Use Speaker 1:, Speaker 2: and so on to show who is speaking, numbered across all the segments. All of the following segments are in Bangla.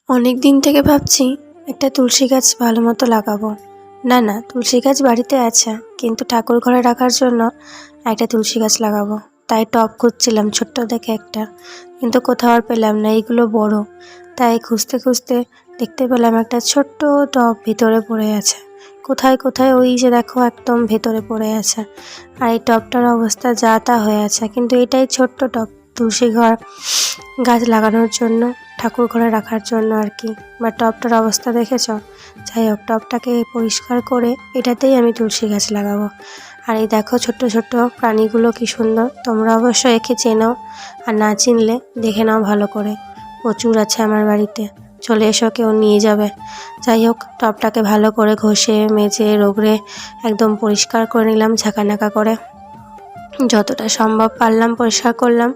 Speaker 1: অনেক দিন থেকে ভাবছি একটা তুলসী গাছ ভালো মতো লাগাবো। না, তুলসী গাছ বাড়িতে আছে, কিন্তু ঠাকুর ঘরে রাখার জন্য একটা তুলসী গাছ লাগাবো। তাই টব খুঁজছিলাম ছোট্ট দেখে একটা, কিন্তু কোথাও আর পেলাম না, এইগুলো বড়। তাই খুঁজতে খুঁজতে দেখতে পেলাম একটা ছোট্ট টব ভিতরে পড়ে আছে। কোথায় কোথায় ওই যে দেখো একদম ভেতরে পড়ে আছে। আর এই টবটার অবস্থা যা তা হয়ে আছে, কিন্তু এটাই ছোট্ট টব তুলসী ঘর গাছ লাগানোর জন্য, ঠাকুর ঘরে রাখার জন্য আর কি। বা টবটার অবস্থা দেখেছ? যাই হোক, টবটাকে পরিষ্কার করে এটাতেই আমি তুলসী গাছ লাগাবো। আর এই দেখো ছোট্ট ছোট্ট প্রাণীগুলো কি সুন্দর, তোমরা অবশ্য একে চেনো, আর না চিনলে দেখে নাও ভালো করে। প্রচুর আছে আমার বাড়িতে, চলে এসো, কেউ নিয়ে যাবে। যাই হোক, টবটাকে ভালো করে ঘষে মেজে রগড়ে একদম পরিষ্কার করে নিলাম, ঝাঁকানাকা করে যতটা সম্ভব পারলাম পরিষ্কার করলাম।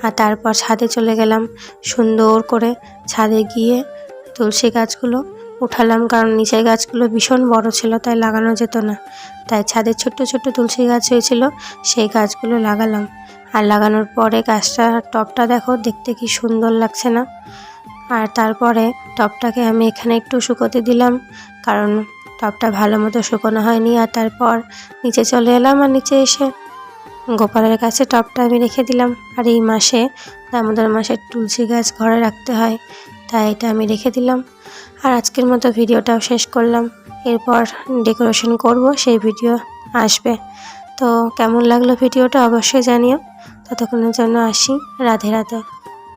Speaker 1: আর তারপর ছাদে চলে গেলাম। সুন্দর করে ছাদে গিয়ে তুলসী গাছগুলো উঠালাম, কারণ নিচের গাছগুলো ভীষণ বড় ছিল, তাই লাগানো যেত না। তাই ছাদে ছোট্ট ছোট্ট তুলসী গাছ হয়েছিল, সেই গাছগুলো লাগালাম। আর লাগানোর পরে গাছটা, টবটা দেখো দেখতে কি সুন্দর লাগছে না? আর তারপরে টবটাকে আমি এখানে একটু শুকোতে দিলাম, কারণ টবটা ভালো মতো শুকোনো হয়নি। আর তারপর নিচে চলে এলাম, আর নিচে এসে গোপালের কাছে টবটা আমি রেখে দিলাম। আর এই মাসে, দামোদর মাসে তুলসী গাছ ঘরে রাখতে হয়, তাই এটা আমি রেখে দিলাম। আর আজকের মতো ভিডিওটাও শেষ করলাম। এরপর ডেকোরেশন করব, সেই ভিডিও আসবে। তো কেমন লাগলো ভিডিওটা অবশ্যই জানিও। ততক্ষণের জন্য আসি, রাধে রাধে।